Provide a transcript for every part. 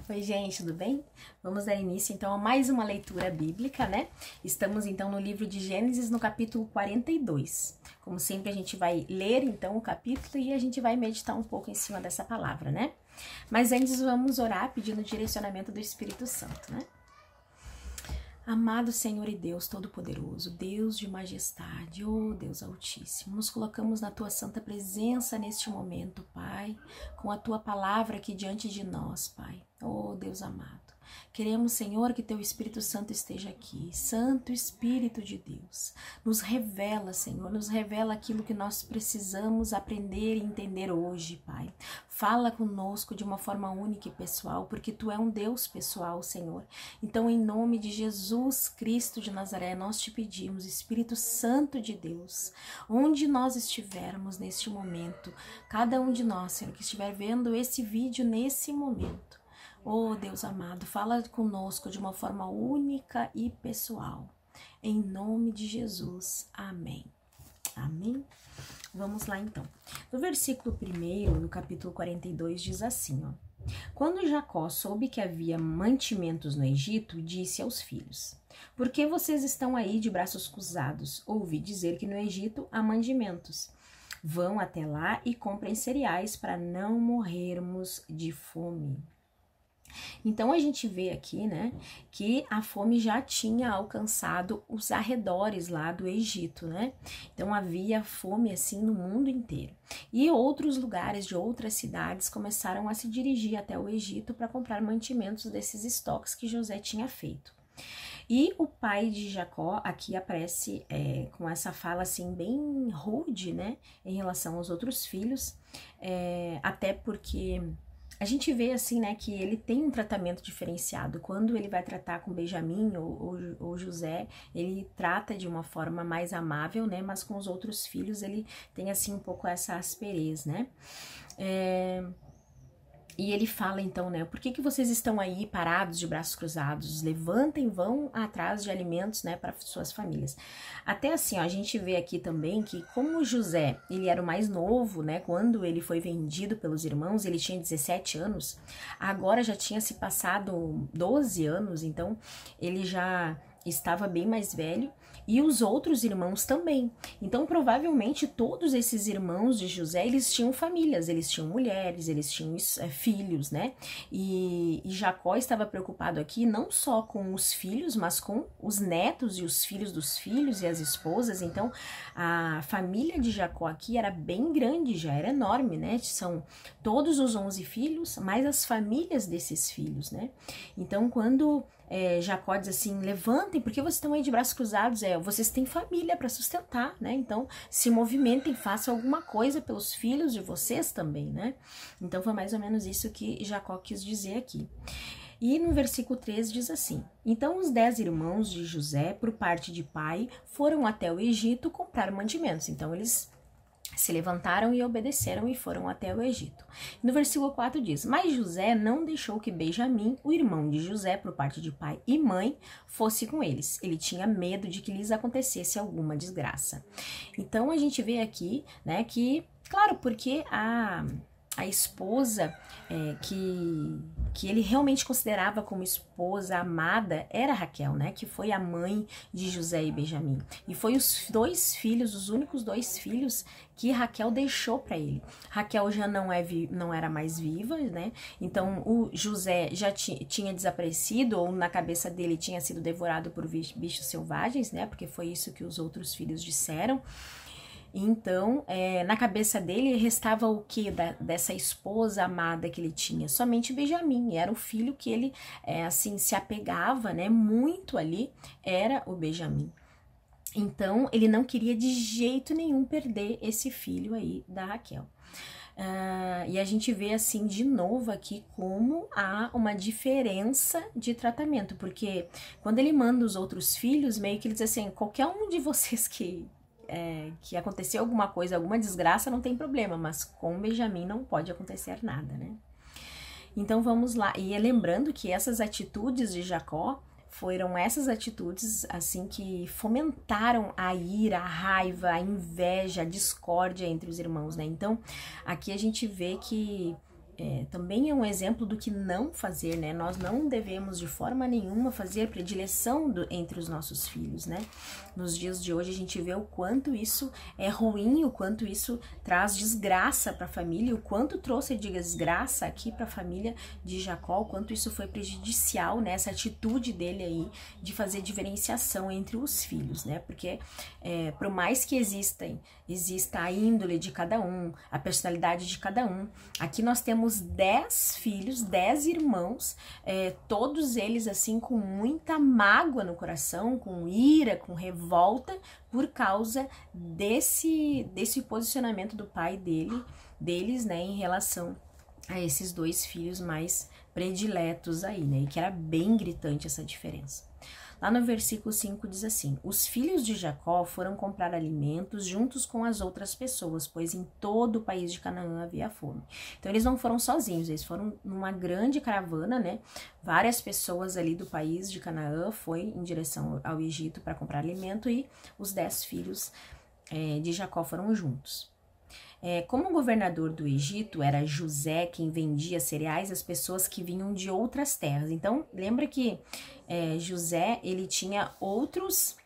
Oi, gente, tudo bem? Vamos dar início então a mais uma leitura bíblica, né? Estamos então no livro de Gênesis, no capítulo 42. Como sempre, a gente vai ler então o capítulo e a gente vai meditar um pouco em cima dessa palavra, né? Mas antes vamos orar pedindo o direcionamento do Espírito Santo, né? Amado Senhor e Deus Todo-Poderoso, Deus de majestade, oh Deus Altíssimo, nos colocamos na Tua santa presença neste momento, Pai, com a Tua palavra aqui diante de nós, Pai, oh Deus amado. Queremos, Senhor, que Teu Espírito Santo esteja aqui. Santo Espírito de Deus, nos revela, Senhor, nos revela aquilo que nós precisamos aprender e entender hoje, Pai. Fala conosco de uma forma única e pessoal, porque Tu é um Deus pessoal, Senhor. Então, em nome de Jesus Cristo de Nazaré, nós Te pedimos, Espírito Santo de Deus, onde nós estivermos neste momento, cada um de nós, Senhor, que estiver vendo esse vídeo nesse momento, oh Deus amado, fala conosco de uma forma única e pessoal. Em nome de Jesus. Amém. Amém. Vamos lá então. No versículo 1, no capítulo 42, diz assim, ó. Quando Jacó soube que havia mantimentos no Egito, disse aos filhos: Por que vocês estão aí de braços cruzados? Ouvi dizer que no Egito há mantimentos. Vão até lá e comprem cereais para não morrermos de fome. Então a gente vê aqui, né, que a fome já tinha alcançado os arredores lá do Egito, né? Então havia fome assim no mundo inteiro. E outros lugares de outras cidades começaram a se dirigir até o Egito para comprar mantimentos desses estoques que José tinha feito. E o pai de Jacó aqui aparece com essa fala assim bem rude, né, em relação aos outros filhos, até porque a gente vê assim, né, que ele tem um tratamento diferenciado. Quando ele vai tratar com Benjamim ou José, ele trata de uma forma mais amável, né, mas com os outros filhos ele tem assim um pouco essa asperez, né. E ele fala então, né, por que vocês estão aí parados de braços cruzados? Levantem, vão atrás de alimentos, né, para suas famílias. Até assim, ó, a gente vê aqui também que como José, ele era o mais novo, né, quando ele foi vendido pelos irmãos, ele tinha 17 anos, agora já tinha se passado 12 anos, então ele já estava bem mais velho, e os outros irmãos também. Então, provavelmente, todos esses irmãos de José, eles tinham famílias, eles tinham mulheres, eles tinham filhos, né? E Jacó estava preocupado aqui não só com os filhos, mas com os netos e os filhos dos filhos e as esposas. Então, a família de Jacó aqui era bem grande, já era enorme, né? São todos os 11 filhos, mais as famílias desses filhos, né? Então, quando Jacó diz assim, levantem, porque vocês estão aí de braços cruzados, vocês têm família para sustentar, né, então se movimentem, façam alguma coisa pelos filhos de vocês também, né, então foi mais ou menos isso que Jacó quis dizer aqui. E no versículo 13 diz assim, então os 10 irmãos de José, por parte de pai, foram até o Egito comprar mantimentos, então eles se levantaram e obedeceram e foram até o Egito. No versículo 4 diz, mas José não deixou que Benjamim, o irmão de José, por parte de pai e mãe, fosse com eles. Ele tinha medo de que lhes acontecesse alguma desgraça. Então a gente vê aqui, né, que, claro, porque a esposa que ele realmente considerava como esposa amada era Raquel, né? Que foi a mãe de José e Benjamim. E foi os dois filhos, os únicos 2 filhos que Raquel deixou para ele. Raquel já não era mais viva, né? Então o José já tinha desaparecido, ou na cabeça dele tinha sido devorado por bichos selvagens, né? Porque foi isso que os outros filhos disseram. Então, na cabeça dele restava o que dessa esposa amada que ele tinha? Somente Benjamim, era o filho que ele, assim, se apegava, né, muito ali, era o Benjamim. Então, ele não queria de jeito nenhum perder esse filho aí da Raquel. E a gente vê assim de novo aqui como há uma diferença de tratamento, porque quando ele manda os outros filhos, meio que ele diz assim, qualquer um de vocês que aconteceu alguma coisa, alguma desgraça, não tem problema, mas com Benjamim não pode acontecer nada, né? Então vamos lá, e lembrando que essas atitudes de Jacó foram essas atitudes assim que fomentaram a ira, a raiva, a inveja, a discórdia entre os irmãos, né? Então aqui a gente vê que também é um exemplo do que não fazer, né? Nós não devemos de forma nenhuma fazer predileção entre os nossos filhos, né? Nos dias de hoje a gente vê o quanto isso é ruim, o quanto isso traz desgraça para a família, o quanto trouxe de desgraça aqui para a família de Jacó, o quanto isso foi prejudicial, né? Essa atitude dele aí de fazer diferenciação entre os filhos, né? Porque por mais que exista a índole de cada um, a personalidade de cada um, aqui nós temos 10 filhos, 10 irmãos, todos eles assim com muita mágoa no coração, com ira, com revolta, por causa desse posicionamento do pai deles, né, em relação a esses 2 filhos mais prediletos aí, né, e que era bem gritante essa diferença. Lá no versículo 5 diz assim: os filhos de Jacó foram comprar alimentos juntos com as outras pessoas, pois em todo o país de Canaã havia fome. Então eles não foram sozinhos, eles foram numa grande caravana, né? Várias pessoas ali do país de Canaã foi em direção ao Egito para comprar alimento e os 10 filhos de Jacó foram juntos. Como o governador do Egito era José quem vendia cereais às pessoas que vinham de outras terras. Então, lembra que José, ele tinha outras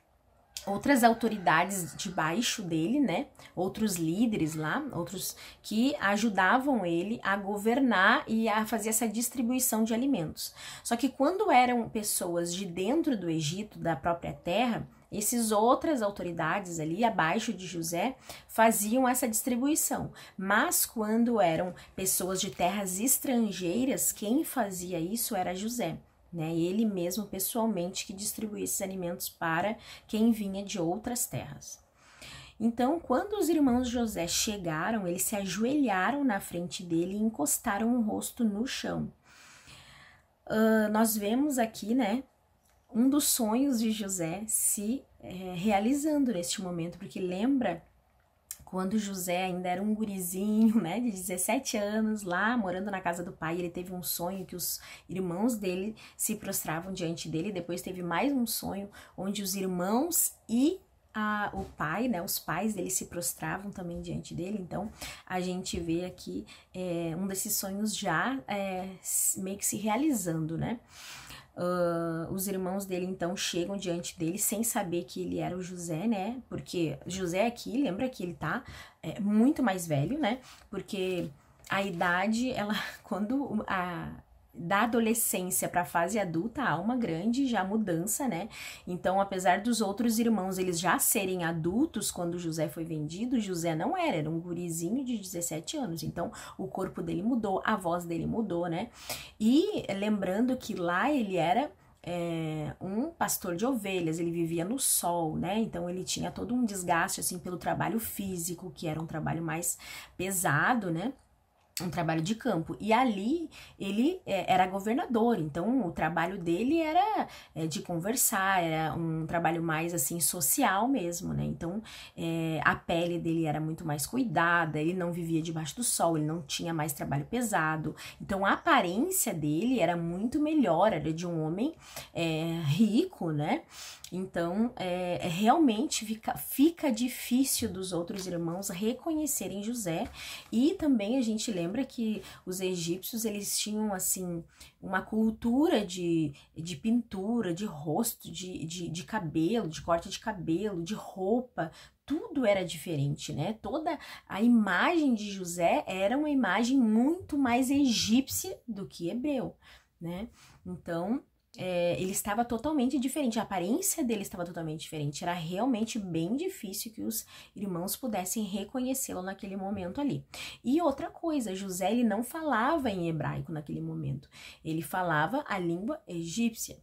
autoridades debaixo dele, né? Outros líderes lá, outros que ajudavam ele a governar e a fazer essa distribuição de alimentos. Só que quando eram pessoas de dentro do Egito, da própria terra, essas outras autoridades ali abaixo de José faziam essa distribuição. Mas quando eram pessoas de terras estrangeiras, quem fazia isso era José, né? Ele mesmo pessoalmente que distribuía esses alimentos para quem vinha de outras terras. Então, quando os irmãos José chegaram, eles se ajoelharam na frente dele e encostaram o rosto no chão. Nós vemos aqui, né, um dos sonhos de José se realizando neste momento, porque lembra quando José ainda era um gurizinho, né, de 17 anos, lá morando na casa do pai, ele teve um sonho que os irmãos dele se prostravam diante dele, depois teve mais um sonho onde os irmãos e o pai, né, os pais dele se prostravam também diante dele. Então a gente vê aqui um desses sonhos já meio que se realizando, né? Os irmãos dele então chegam diante dele sem saber que ele era o José, né? Porque José aqui, lembra que ele tá muito mais velho, né? Porque a idade, ela, quando da adolescência para a fase adulta há uma grande já mudança, né? Então, apesar dos outros irmãos eles já serem adultos quando José foi vendido, José não era um gurizinho de 17 anos. Então, o corpo dele mudou, a voz dele mudou, né? E lembrando que lá ele era um pastor de ovelhas, ele vivia no sol, né? Então ele tinha todo um desgaste assim pelo trabalho físico, que era um trabalho mais pesado, né? Um trabalho de campo, e ali ele era governador, então o trabalho dele era de conversar, era um trabalho mais assim social mesmo, né? Então a pele dele era muito mais cuidada, ele não vivia debaixo do sol, ele não tinha mais trabalho pesado, então a aparência dele era muito melhor, era de um homem rico, né? Então realmente fica difícil dos outros irmãos reconhecerem José. E também a gente lembra que os egípcios, eles tinham assim uma cultura de pintura, de rosto, de cabelo, de corte de cabelo, de roupa, tudo era diferente, né? Toda a imagem de José era uma imagem muito mais egípcia do que hebreu, né? Então ele estava totalmente diferente, a aparência dele estava totalmente diferente, era realmente bem difícil que os irmãos pudessem reconhecê-lo naquele momento ali. E outra coisa, José ele não falava em hebraico naquele momento, ele falava a língua egípcia.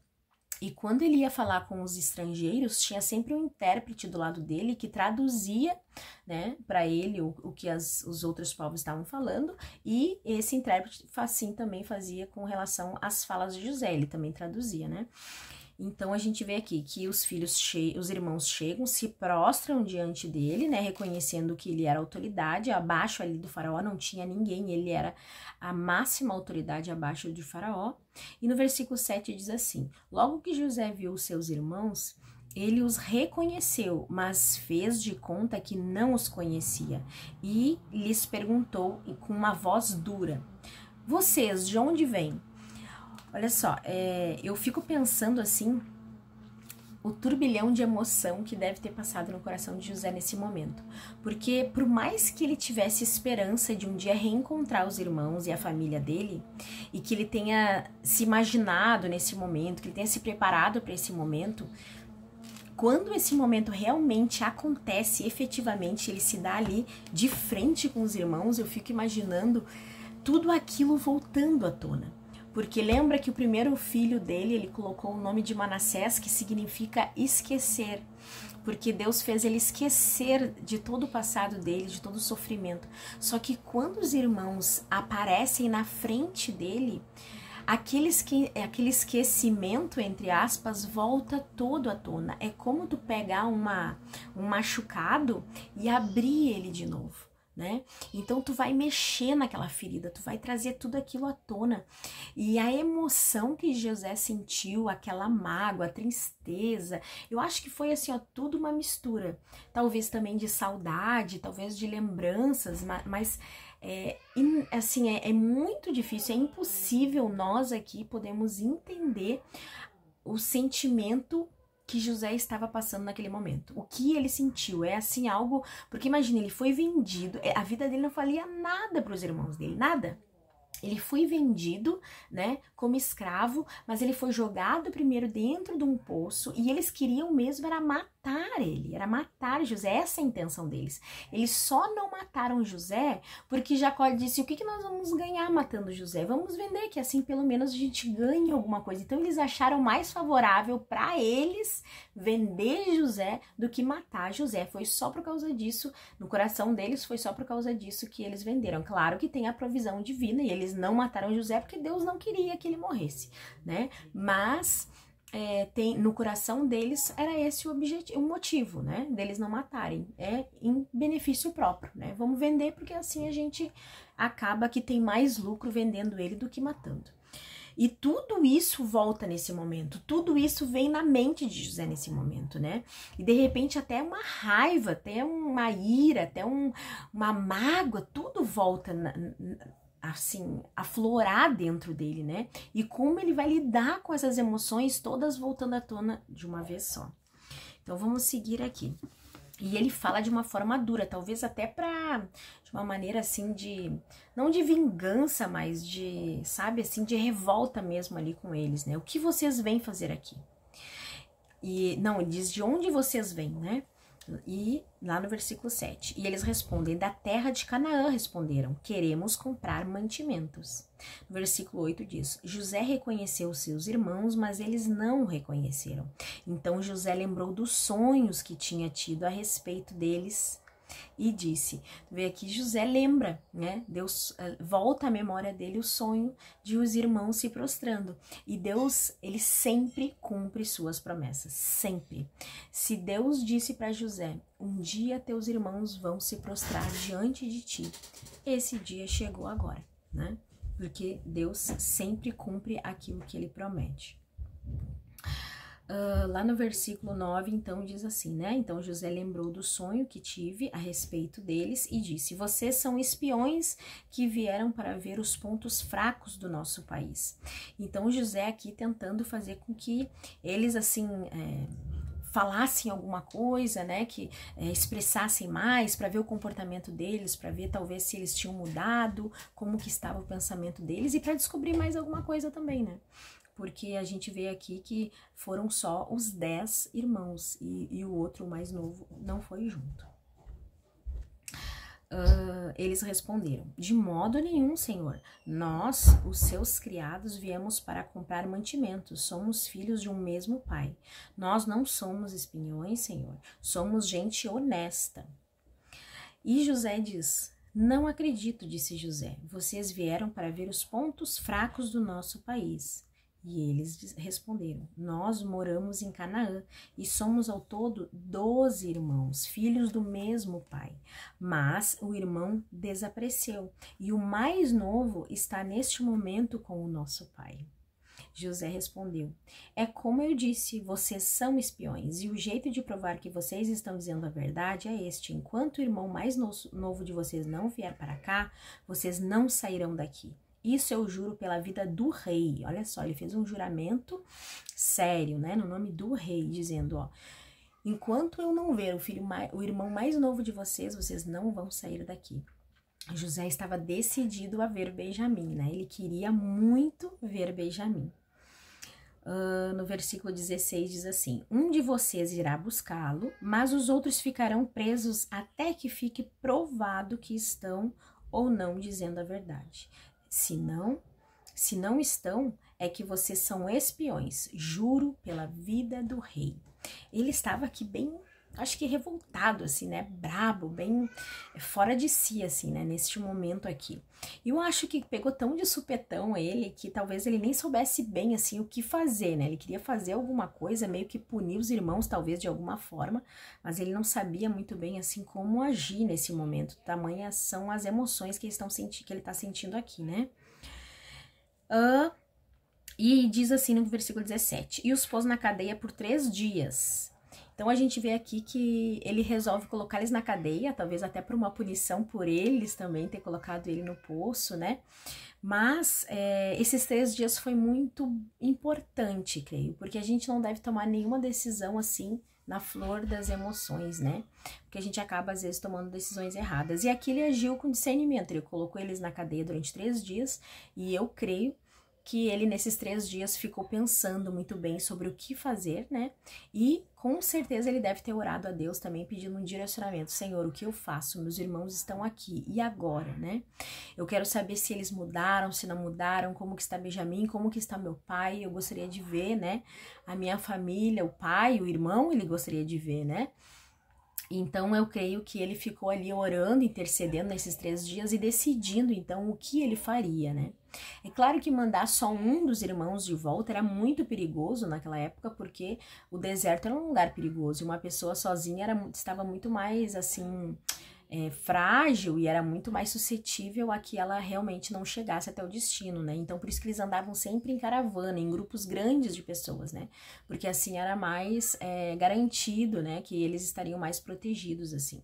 E quando ele ia falar com os estrangeiros, tinha sempre um intérprete do lado dele que traduzia, né, para ele o que os outros povos estavam falando, e esse intérprete assim também fazia com relação às falas de José, ele também traduzia, né? Então a gente vê aqui que os irmãos chegam, se prostram diante dele, né, reconhecendo que ele era autoridade, abaixo ali do faraó não tinha ninguém, ele era a máxima autoridade abaixo de faraó. E no versículo 7 diz assim: logo que José viu os seus irmãos, ele os reconheceu, mas fez de conta que não os conhecia, e lhes perguntou com uma voz dura: Vocês, de onde vêm? Olha só, eu fico pensando assim, o turbilhão de emoção que deve ter passado no coração de José nesse momento. Porque por mais que ele tivesse esperança de um dia reencontrar os irmãos e a família dele, e que ele tenha se imaginado nesse momento, que ele tenha se preparado para esse momento, quando esse momento realmente acontece, efetivamente, ele se dá ali de frente com os irmãos, eu fico imaginando tudo aquilo voltando à tona. Porque lembra que o primeiro filho dele, ele colocou o nome de Manassés, que significa esquecer. Porque Deus fez ele esquecer de todo o passado dele, de todo o sofrimento. Só que quando os irmãos aparecem na frente dele, aquele esquecimento, entre aspas, volta todo à tona. É como tu pegar um machucado e abrir ele de novo. Né? Então tu vai mexer naquela ferida, tu vai trazer tudo aquilo à tona. E a emoção que José sentiu, aquela mágoa, a tristeza, eu acho que foi assim, ó, tudo uma mistura. Talvez também de saudade, talvez de lembranças, mas assim, é muito difícil, é impossível nós aqui podemos entender o sentimento que José estava passando naquele momento. O que ele sentiu é assim algo, porque imagina, ele foi vendido, a vida dele não valia nada para os irmãos dele, nada. Ele foi vendido, né, como escravo, mas ele foi jogado primeiro dentro de um poço e eles queriam mesmo era matar ele, era matar José, essa é a intenção deles. Eles só não mataram José porque Jacó disse, o que nós vamos ganhar matando José? Vamos vender, que assim pelo menos a gente ganha alguma coisa. Então eles acharam mais favorável para eles vender José do que matar José. Foi só por causa disso, no coração deles foi só por causa disso que eles venderam. Claro que tem a provisão divina e eles não mataram José porque Deus não queria que ele morresse, né? Mas no coração deles era esse o objetivo, o motivo, né? Deles não matarem, em benefício próprio, né? Vamos vender porque assim a gente acaba que tem mais lucro vendendo ele do que matando. E tudo isso volta nesse momento, tudo isso vem na mente de José nesse momento, né? E de repente até uma raiva, até uma ira, até uma mágoa, tudo volta assim, aflorar dentro dele, né? E como ele vai lidar com essas emoções todas voltando à tona de uma vez só. Então vamos seguir aqui. E ele fala de uma forma dura, talvez até de uma maneira assim não de vingança, mas sabe, assim, de revolta mesmo ali com eles, né? O que vocês vêm fazer aqui? E, não, ele diz de onde vocês vêm, né? E lá no versículo 7, e eles respondem, da terra de Canaã responderam, queremos comprar mantimentos. No versículo 8 diz, José reconheceu seus irmãos, mas eles não o reconheceram. Então José lembrou dos sonhos que tinha tido a respeito deles e disse, vê aqui José lembra, né? Deus volta à memória dele o sonho de os irmãos se prostrando. E Deus, ele sempre cumpre suas promessas, sempre. Se Deus disse para José, um dia teus irmãos vão se prostrar diante de ti, esse dia chegou agora, né? Porque Deus sempre cumpre aquilo que ele promete. Lá no versículo 9, então, diz assim, né? Então José lembrou do sonho que tive a respeito deles e disse, vocês são espiões que vieram para ver os pontos fracos do nosso país. Então José aqui tentando fazer com que eles, assim, falassem alguma coisa, né? Que expressassem mais para ver o comportamento deles, para ver talvez se eles tinham mudado, como que estava o pensamento deles e para descobrir mais alguma coisa também, né? Porque a gente vê aqui que foram só os 10 irmãos e o outro, o mais novo, não foi junto. Eles responderam, de modo nenhum, Senhor, nós, os seus criados, viemos para comprar mantimentos, somos filhos de um mesmo pai. Nós não somos espiões, Senhor, somos gente honesta. E José diz, não acredito, disse José, vocês vieram para ver os pontos fracos do nosso país. E eles responderam, nós moramos em Canaã e somos ao todo 12 irmãos, filhos do mesmo pai. Mas o irmão desapareceu e o mais novo está neste momento com o nosso pai. José respondeu, é como eu disse, vocês são espiões e o jeito de provar que vocês estão dizendo a verdade é este, enquanto o irmão mais novo de vocês não vier para cá, vocês não sairão daqui. Isso eu juro pela vida do rei. Olha só, ele fez um juramento sério, né, no nome do rei, dizendo, ó, enquanto eu não ver o irmão mais novo de vocês, vocês não vão sair daqui. José estava decidido a ver Benjamim, né? Ele queria muito ver Benjamim. No versículo 16 diz assim: um de vocês irá buscá-lo, mas os outros ficarão presos até que fique provado que estão ou não dizendo a verdade. Se não estão, é que vocês são espiões. Juro pela vida do rei. Ele estava aqui bem, acho que revoltado, assim, né? Brabo, bem fora de si, assim, né? Neste momento aqui. E eu acho que pegou tão de supetão ele que talvez ele nem soubesse bem, assim, o que fazer, né? Ele queria fazer alguma coisa, meio que punir os irmãos, talvez, de alguma forma, mas ele não sabia muito bem, assim, como agir nesse momento. Tamanhas são as emoções que ele tá sentindo aqui, né? E diz assim no versículo 17, e os pôs na cadeia por 3 dias. Então a gente vê aqui que ele resolve colocar eles na cadeia, talvez até por uma punição por eles também, ter colocado ele no poço, né? Mas esses 3 dias foi muito importante, creio, porque a gente não deve tomar nenhuma decisão assim na flor das emoções, né? Porque a gente acaba às vezes tomando decisões erradas. E aqui ele agiu com discernimento, ele colocou eles na cadeia durante 3 dias, e eu creio que ele nesses 3 dias ficou pensando muito bem sobre o que fazer, né? E com certeza ele deve ter orado a Deus também, pedindo um direcionamento. Senhor, o que eu faço? Meus irmãos estão aqui, e agora, né? Eu quero saber se eles mudaram, se não mudaram, como que está Benjamim, como que está meu pai. Eu gostaria de ver, né? A minha família, o pai, o irmão, ele gostaria de ver, né? Então, eu creio que ele ficou ali orando, intercedendo nesses 3 dias e decidindo, então, o que ele faria, né? É claro que mandar só um dos irmãos de volta era muito perigoso naquela época, porque o deserto era um lugar perigoso, e uma pessoa sozinha estava muito mais, assim, frágil e era muito mais suscetível a que ela realmente não chegasse até o destino, né? Então, por isso que eles andavam sempre em caravana, em grupos grandes de pessoas, né? Porque assim era mais garantido, né? Que eles estariam mais protegidos, assim.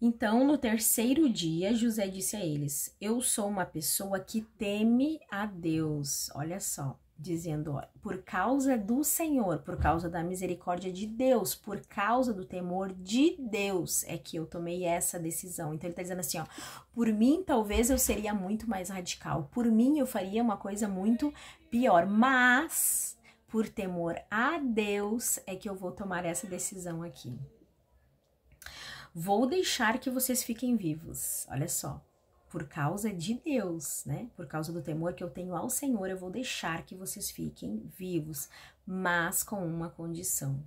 Então, no 3º dia, José disse a eles, eu sou uma pessoa que teme a Deus, olha só, dizendo, ó, por causa do Senhor, por causa da misericórdia de Deus, por causa do temor de Deus, é que eu tomei essa decisão. Então, ele tá dizendo assim, ó, por mim, talvez eu seria muito mais radical, por mim, eu faria uma coisa muito pior, mas por temor a Deus é que eu vou tomar essa decisão aqui. Vou deixar que vocês fiquem vivos, olha só, por causa de Deus, né? Por causa do temor que eu tenho ao Senhor, eu vou deixar que vocês fiquem vivos, mas com uma condição.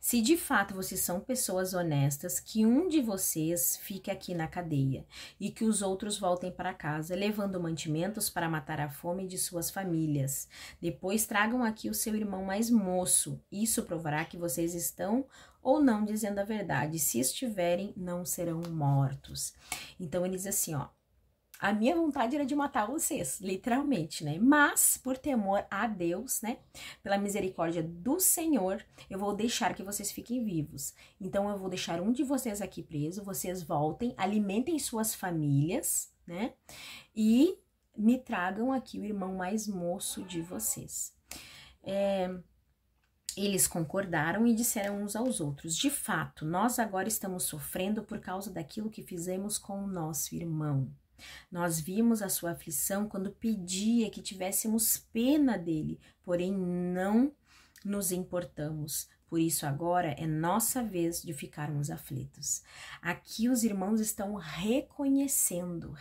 Se de fato vocês são pessoas honestas, que um de vocês fique aqui na cadeia e que os outros voltem para casa, levando mantimentos para matar a fome de suas famílias. Depois tragam aqui o seu irmão mais moço. Isso provará que vocês estão ou não dizendo a verdade. Se estiverem, não serão mortos. Então ele diz assim, ó. A minha vontade era de matar vocês, literalmente, né? Mas, por temor a Deus, né? Pela misericórdia do Senhor, eu vou deixar que vocês fiquem vivos. Então, eu vou deixar um de vocês aqui preso, vocês voltem, alimentem suas famílias, né? E me tragam aqui o irmão mais moço de vocês. Eles concordaram e disseram uns aos outros, de fato, nós agora estamos sofrendo por causa daquilo que fizemos com o nosso irmão. Nós vimos a sua aflição quando pedia que tivéssemos pena dele, porém não nos importamos. Por isso agora é nossa vez de ficarmos aflitos. Aqui os irmãos estão reconhecendo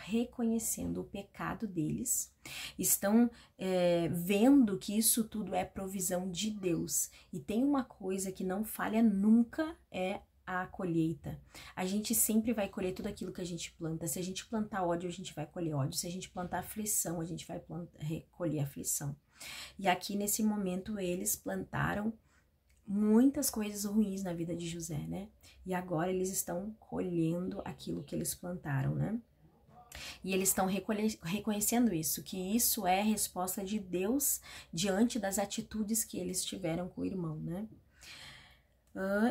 o pecado deles, estão vendo que isso tudo é provisão de Deus. E tem uma coisa que não falha nunca, é a colheita. A gente sempre vai colher tudo aquilo que a gente planta. Se a gente plantar ódio, a gente vai colher ódio. Se a gente plantar aflição, a gente vai colher aflição. E aqui nesse momento eles plantaram muitas coisas ruins na vida de José, né? E agora eles estão colhendo aquilo que eles plantaram, né? E eles estão reconhecendo isso, que isso é a resposta de Deus diante das atitudes que eles tiveram com o irmão, né?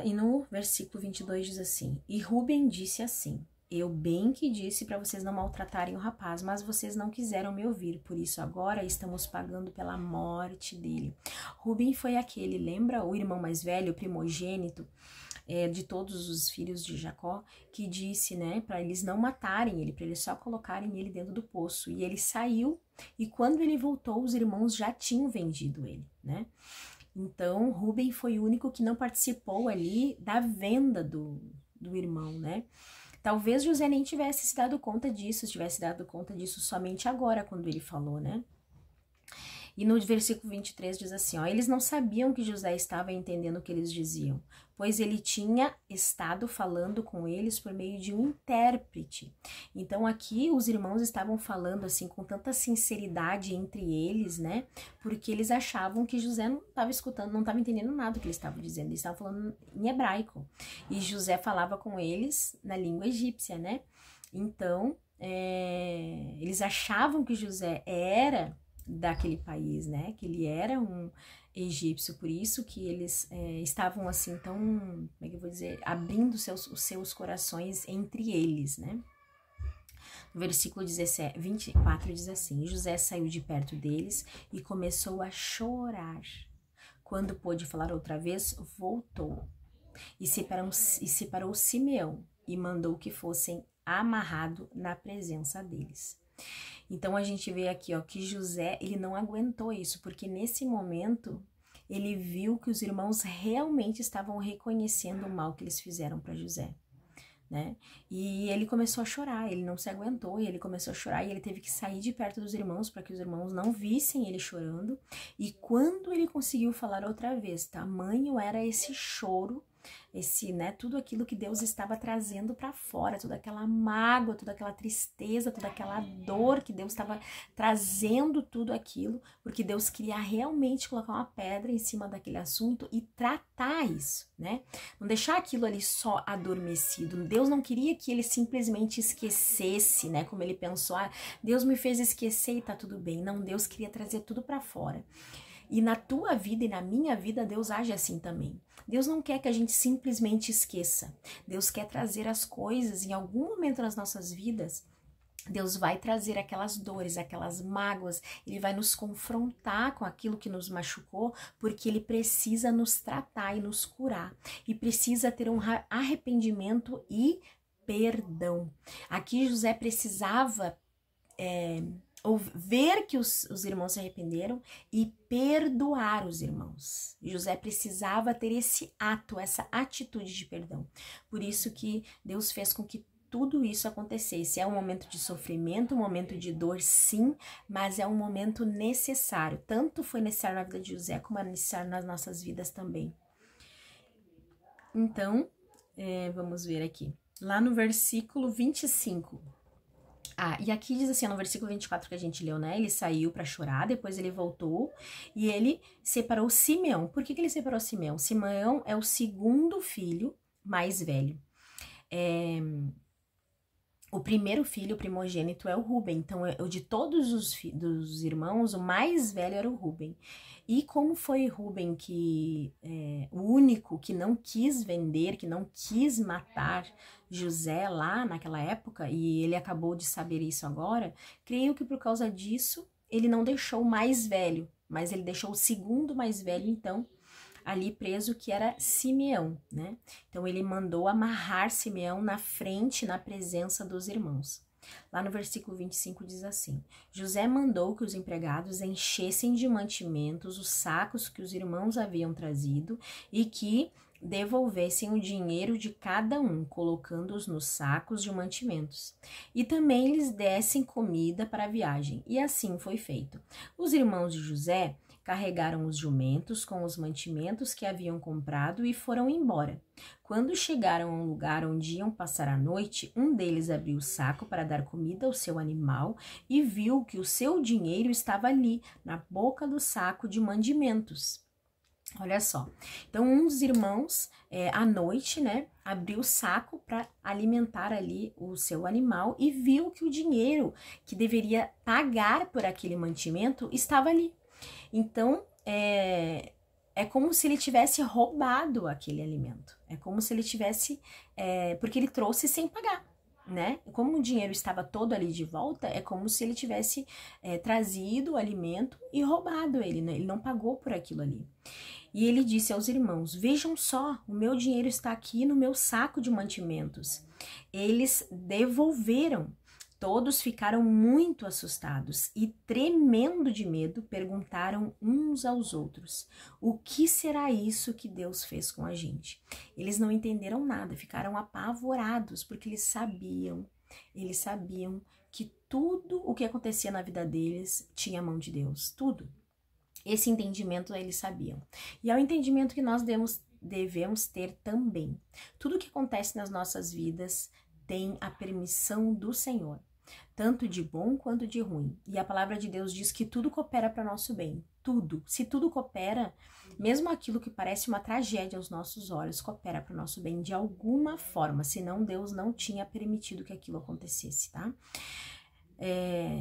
E no versículo 22 diz assim, e Rúben disse assim, Eu bem que disse para vocês não maltratarem o rapaz, mas vocês não quiseram me ouvir, por isso agora estamos pagando pela morte dele. Rubem foi aquele, lembra o irmão mais velho, o primogênito, de todos os filhos de Jacó, que disse, né, para eles não matarem ele, para eles só colocarem ele dentro do poço. E ele saiu, e quando ele voltou, os irmãos já tinham vendido ele, né? Então, Rubem foi o único que não participou ali da venda do irmão, né? Talvez José nem tivesse se dado conta disso, tivesse dado conta disso somente agora, quando ele falou, né? E no versículo 23 diz assim, ó, eles não sabiam que José estava entendendo o que eles diziam, pois ele tinha estado falando com eles por meio de um intérprete. Então aqui os irmãos estavam falando assim com tanta sinceridade entre eles, né? Porque eles achavam que José não estava escutando, não estava entendendo nada do que eles estavam dizendo, eles estavam falando em hebraico. E José falava com eles na língua egípcia, né? Então, eles achavam que José era daquele país, né, que ele era um egípcio, por isso que eles estavam assim tão, como é que eu vou dizer, abrindo os seus corações entre eles, né. No versículo 24 diz assim, José saiu de perto deles e começou a chorar. Quando pôde falar outra vez, voltou e separou Simeão e mandou que fossem amarrados na presença deles. Então, a gente vê aqui, ó, que José, ele não aguentou isso, porque nesse momento, ele viu que os irmãos realmente estavam reconhecendo o mal que eles fizeram para José, né? E ele começou a chorar, ele não se aguentou, e ele começou a chorar, e ele teve que sair de perto dos irmãos, para que os irmãos não vissem ele chorando, e quando ele conseguiu falar outra vez, tamanho era esse choro, né, tudo aquilo que Deus estava trazendo para fora, toda aquela mágoa, toda aquela tristeza, toda aquela dor que Deus estava trazendo tudo aquilo, porque Deus queria realmente colocar uma pedra em cima daquele assunto e tratar isso, né? Não deixar aquilo ali só adormecido. Deus não queria que ele simplesmente esquecesse, né? Como ele pensou, Deus me fez esquecer e tá tudo bem. Não, Deus queria trazer tudo para fora. E na tua vida e na minha vida, Deus age assim também. Deus não quer que a gente simplesmente esqueça. Deus quer trazer as coisas em algum momento nas nossas vidas. Deus vai trazer aquelas dores, aquelas mágoas, Ele vai nos confrontar com aquilo que nos machucou, porque Ele precisa nos tratar e nos curar. E precisa ter um arrependimento e perdão. Aqui José precisava ver que os irmãos se arrependeram e perdoar os irmãos. José precisava ter esse ato, essa atitude de perdão. Por isso que Deus fez com que tudo isso acontecesse. É um momento de sofrimento, um momento de dor, sim, mas é um momento necessário. Tanto foi necessário na vida de José, como é necessário nas nossas vidas também. Então, vamos ver aqui. Lá no versículo 25... e aqui diz assim, no versículo 24 que a gente leu, né? Ele saiu para chorar, depois ele voltou e ele separou Simeão. Por que ele separou Simeão? Simeão é o segundo filho mais velho. O primeiro filho, o primogênito, é o Rubem. Então, de todos dos irmãos, o mais velho era o Rubem. E como foi Rubem o único que não quis vender, que não quis matar José lá naquela época, e ele acabou de saber isso agora, creio que por causa disso, ele não deixou o mais velho, mas ele deixou o segundo mais velho, então, ali preso, que era Simeão, né? Então, ele mandou amarrar Simeão na frente, na presença dos irmãos. Lá no versículo 25 diz assim, José mandou que os empregados enchessem de mantimentos os sacos que os irmãos haviam trazido e que devolvessem o dinheiro de cada um, colocando-os nos sacos de mantimentos. E também lhes dessem comida para a viagem. E assim foi feito. Os irmãos de José carregaram os jumentos com os mantimentos que haviam comprado e foram embora. Quando chegaram a um lugar onde iam passar a noite, um deles abriu o saco para dar comida ao seu animal e viu que o seu dinheiro estava ali, na boca do saco de mantimentos. Olha só, então um dos irmãos, à noite, né, abriu o saco para alimentar ali o seu animal e viu que o dinheiro que deveria pagar por aquele mantimento estava ali. Então, é como se ele tivesse roubado aquele alimento. É como se ele tivesse, porque ele trouxe sem pagar. né? Como o dinheiro estava todo ali de volta, é como se ele tivesse trazido o alimento e roubado ele, né? Ele não pagou por aquilo ali. E ele disse aos irmãos: vejam só, o meu dinheiro está aqui no meu saco de mantimentos. Eles devolveram. Todos ficaram muito assustados e, tremendo de medo, perguntaram uns aos outros: o que será isso que Deus fez com a gente? Eles não entenderam nada, ficaram apavorados, porque eles sabiam que tudo o que acontecia na vida deles tinha a mão de Deus, tudo. Esse entendimento eles sabiam. E é o entendimento que nós devemos ter também. Tudo que acontece nas nossas vidas tem a permissão do Senhor, tanto de bom quanto de ruim. E a palavra de Deus diz que tudo coopera para nosso bem. Tudo. Se tudo coopera, mesmo aquilo que parece uma tragédia aos nossos olhos, coopera para o nosso bem de alguma forma. Senão Deus não tinha permitido que aquilo acontecesse, tá?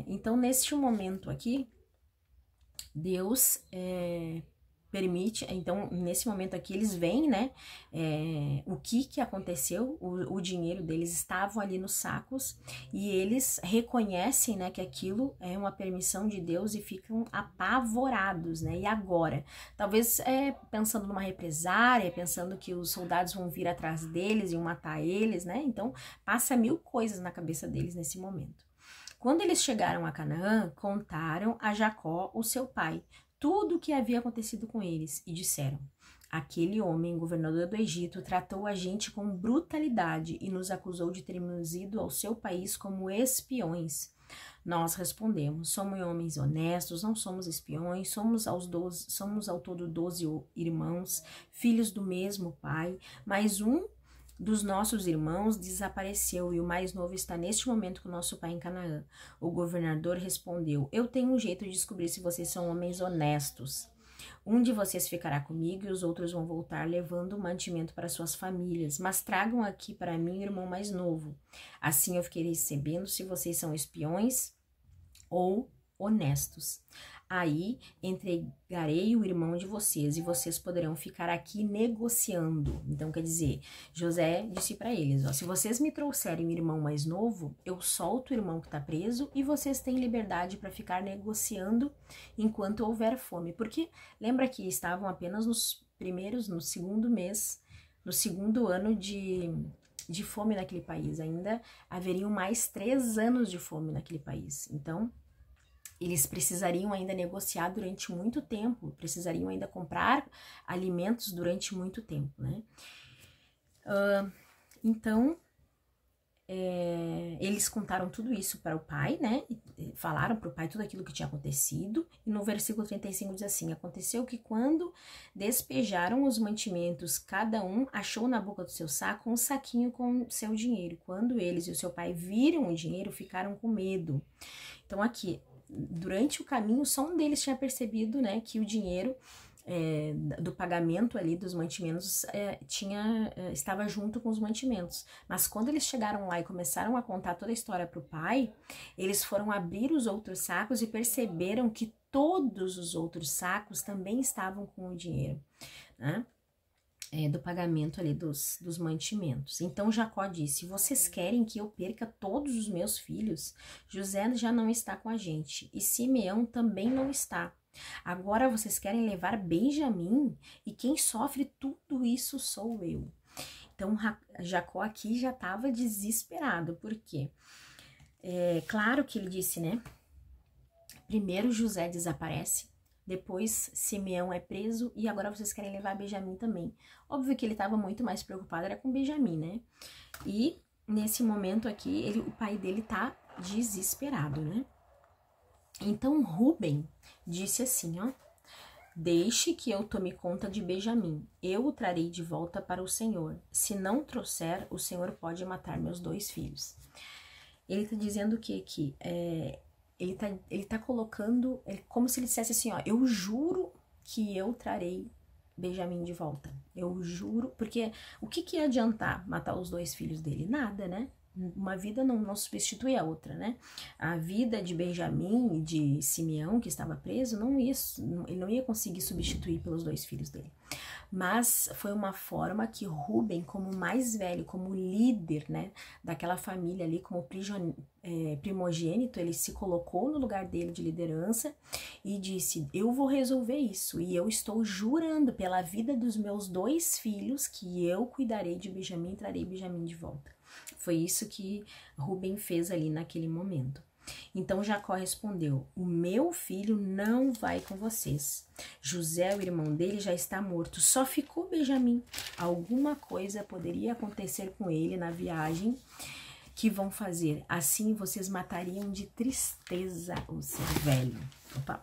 Então, neste momento aqui, Deus permite, então nesse momento aqui eles veem, né, o que aconteceu, o dinheiro deles estavam ali nos sacos e eles reconhecem, né, que aquilo é uma permissão de Deus e ficam apavorados, né, e agora? Talvez pensando numa represária, pensando que os soldados vão vir atrás deles e matar eles, né, então passa mil coisas na cabeça deles nesse momento. Quando eles chegaram a Canaã, contaram a Jacó, o seu pai, tudo o que havia acontecido com eles e disseram: aquele homem, governador do Egito, tratou a gente com brutalidade e nos acusou de termos ido ao seu país como espiões. Nós respondemos: somos homens honestos, não somos espiões, somos ao todo 12 irmãos, filhos do mesmo pai, mas um dos nossos irmãos desapareceu e o mais novo está neste momento com o nosso pai em Canaã. O governador respondeu: eu tenho um jeito de descobrir se vocês são homens honestos. Um de vocês ficará comigo e os outros vão voltar levando mantimento para suas famílias, mas tragam aqui para mim o irmão mais novo. Assim eu fiquei sabendo se vocês são espiões ou honestos. Aí entregarei o irmão de vocês e vocês poderão ficar aqui negociando. Então, quer dizer, José disse para eles: ó, se vocês me trouxerem o irmão mais novo, eu solto o irmão que está preso e vocês têm liberdade para ficar negociando enquanto houver fome. Porque lembra que estavam apenas no segundo mês, no segundo ano de fome naquele país. Ainda haveriam mais 3 anos de fome naquele país. Então, eles precisariam ainda negociar durante muito tempo, precisariam ainda comprar alimentos durante muito tempo, né? Então, eles contaram tudo isso para o pai, né? Falaram para o pai tudo aquilo que tinha acontecido. E no versículo 35 diz assim: aconteceu que quando despejaram os mantimentos, cada um achou na boca do seu saco um saquinho com seu dinheiro. Quando eles e o seu pai viram o dinheiro, ficaram com medo. Então aqui, durante o caminho, só um deles tinha percebido, né, que o dinheiro do pagamento ali dos mantimentos estava junto com os mantimentos. Mas quando eles chegaram lá e começaram a contar toda a história para o pai, eles foram abrir os outros sacos e perceberam que todos os outros sacos também estavam com o dinheiro, né? Do pagamento ali dos mantimentos. Então Jacó disse: vocês querem que eu perca todos os meus filhos? José já não está com a gente e Simeão também não está. Agora vocês querem levar Benjamim? E quem sofre tudo isso sou eu. Então Jacó aqui já estava desesperado, porque claro que ele disse, né? Primeiro José desaparece, depois Simeão é preso e agora vocês querem levar Benjamim também. Óbvio que ele estava muito mais preocupado era com Benjamim, né? E nesse momento aqui, o pai dele tá desesperado, né? Então Rúben disse assim, ó: deixe que eu tome conta de Benjamim, eu o trarei de volta para o Senhor. Se não trouxer, o Senhor pode matar meus 2 filhos. Ele tá dizendo que ele tá colocando, como se ele dissesse assim, ó: eu juro que eu trarei Benjamim de volta. Eu juro, porque o que ia adiantar matar os 2 filhos dele? Nada, né? Uma vida não substitui a outra, né? A vida de Benjamim e de Simeão, que estava preso, ele não ia conseguir substituir pelos 2 filhos dele. Mas foi uma forma que Rúben, como mais velho, como líder, né, daquela família ali, como primogênito, ele se colocou no lugar dele de liderança e disse: eu vou resolver isso, e eu estou jurando pela vida dos meus 2 filhos que eu cuidarei de Benjamim e trarei Benjamim de volta. Foi isso que Rúben fez ali naquele momento. Então Jacó respondeu: o meu filho não vai com vocês. José, o irmão dele, já está morto. Só ficou Benjamim. Alguma coisa poderia acontecer com ele na viagem que vão fazer. Assim vocês matariam de tristeza o seu velho. Opa.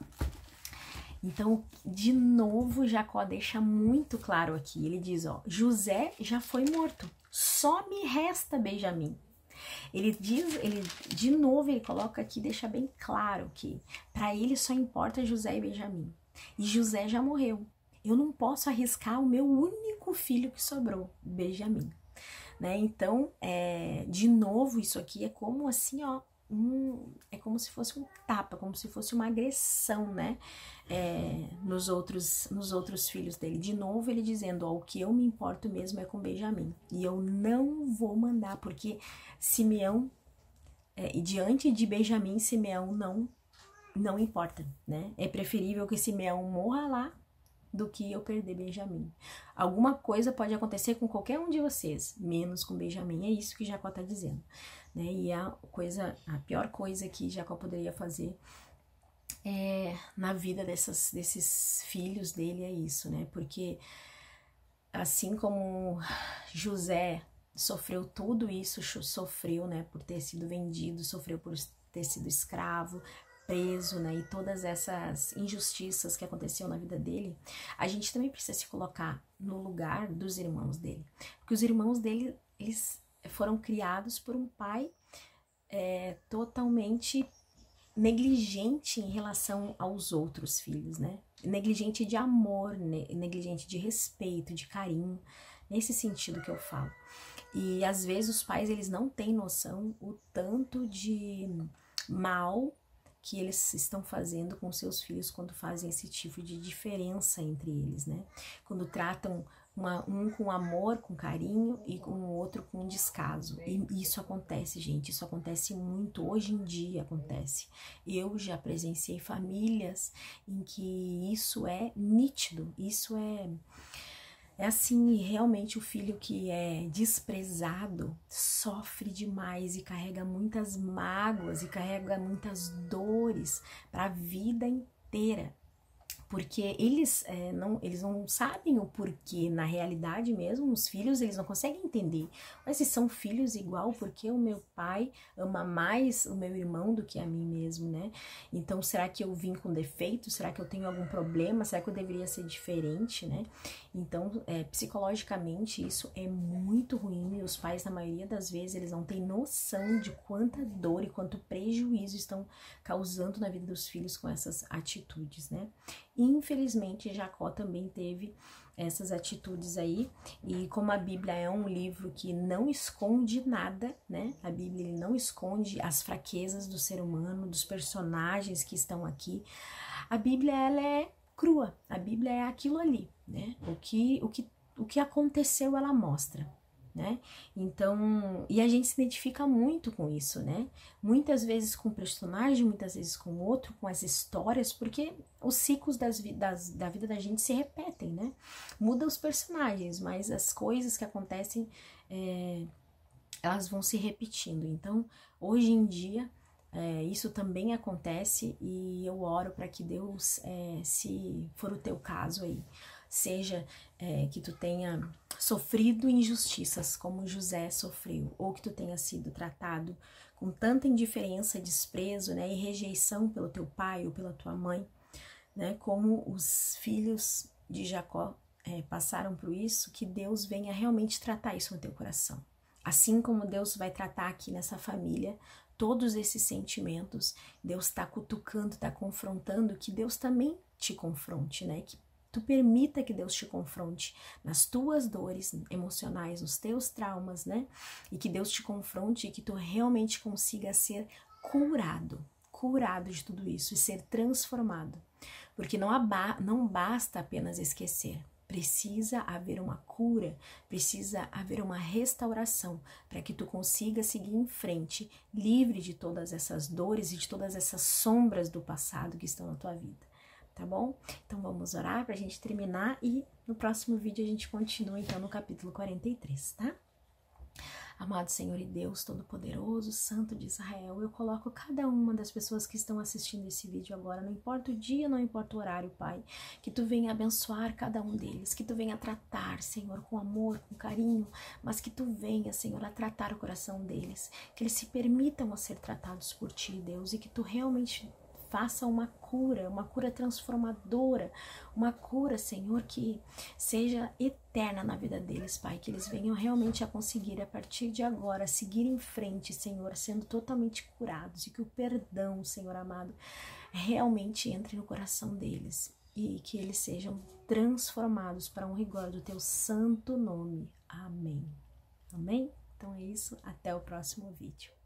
Então, de novo, Jacó deixa muito claro aqui. Ele diz, ó, José já foi morto. Só me resta Benjamim. De novo, ele coloca aqui, deixa bem claro que para ele só importa José e Benjamim. E José já morreu. Eu não posso arriscar o meu único filho que sobrou, Benjamim. Né? Então, de novo, isso aqui é como assim, ó, é como se fosse um tapa, como se fosse uma agressão, né? Nos outros filhos dele. De novo, ele dizendo, ó, o que eu me importo mesmo é com Benjamim. E eu não vou mandar, porque Simeão, diante de Benjamim, Simeão não importa, né? É preferível que Simeão morra lá do que eu perder Benjamim. Alguma coisa pode acontecer com qualquer um de vocês, menos com Benjamim. É isso que Jacó está dizendo, né? E a pior coisa que Jacó poderia fazer na vida desses filhos dele é isso, né? Porque assim como José sofreu tudo isso, sofreu, né, por ter sido vendido, sofreu por ter sido escravo, preso, né, e todas essas injustiças que aconteciam na vida dele, a gente também precisa se colocar no lugar dos irmãos dele, porque os irmãos dele, eles foram criados por um pai totalmente negligente em relação aos outros filhos, né, negligente de amor, negligente de respeito, de carinho, nesse sentido que eu falo. E às vezes os pais, eles não têm noção o tanto de mal que eles estão fazendo com seus filhos quando fazem esse tipo de diferença entre eles, né? Quando tratam um com amor, com carinho e com o outro com descaso. E isso acontece, gente, isso acontece muito, hoje em dia acontece. Eu já presenciei famílias em que isso é nítido, isso é assim, realmente o filho que é desprezado sofre demais e carrega muitas mágoas e carrega muitas dores para a vida inteira. Porque eles não sabem o porquê, na realidade mesmo, os filhos, eles não conseguem entender. Mas se são filhos igual, por que o meu pai ama mais o meu irmão do que a mim mesmo, né? Então, será que eu vim com defeito? Será que eu tenho algum problema? Será que eu deveria ser diferente, né? Então, psicologicamente, isso é muito ruim e os pais, na maioria das vezes, eles não têm noção de quanta dor e quanto prejuízo estão causando na vida dos filhos com essas atitudes, né? Infelizmente, Jacó também teve essas atitudes aí, e como a Bíblia é um livro que não esconde nada, né? A Bíblia ele não esconde as fraquezas do ser humano, dos personagens que estão aqui. A Bíblia, ela é crua, a Bíblia é aquilo ali, né? O que aconteceu, ela mostra, né? Então, e a gente se identifica muito com isso, né? Muitas vezes com o personagem, muitas vezes com o outro, com as histórias, porque os ciclos da vida da gente se repetem, né? Muda os personagens, mas as coisas que acontecem, elas vão se repetindo. Então, hoje em dia, isso também acontece e eu oro para que Deus, se for o teu caso aí, seja que tu tenha sofrido injustiças como José sofreu, ou que tu tenha sido tratado com tanta indiferença, desprezo, né, e rejeição pelo teu pai ou pela tua mãe, né, como os filhos de Jacó passaram por isso, que Deus venha realmente tratar isso no teu coração. Assim como Deus vai tratar aqui nessa família todos esses sentimentos, Deus está cutucando, está confrontando, que Deus também te confronte, né, que Tu permita que Deus te confronte nas tuas dores emocionais, nos teus traumas, né? E que Deus te confronte e que tu realmente consiga ser curado de tudo isso e ser transformado. Porque não basta apenas esquecer. Precisa haver uma cura, precisa haver uma restauração para que tu consiga seguir em frente, livre de todas essas dores e de todas essas sombras do passado que estão na tua vida. Tá bom? Então vamos orar pra gente terminar e no próximo vídeo a gente continua então no capítulo 43, tá? Amado Senhor e Deus Todo-Poderoso, Santo de Israel, eu coloco cada uma das pessoas que estão assistindo esse vídeo agora, não importa o dia, não importa o horário, Pai, que Tu venha abençoar cada um deles, que Tu venha tratar, Senhor, com amor, com carinho, mas que Tu venha, Senhor, a tratar o coração deles, que eles se permitam a ser tratados por Ti, Deus, e que Tu realmente faça uma cura transformadora, uma cura, Senhor, que seja eterna na vida deles, Pai, que eles venham realmente a conseguir, a partir de agora, seguir em frente, Senhor, sendo totalmente curados, e que o perdão, Senhor amado, realmente entre no coração deles, e que eles sejam transformados para um rigor do Teu santo nome. Amém. Amém? Então é isso, até o próximo vídeo.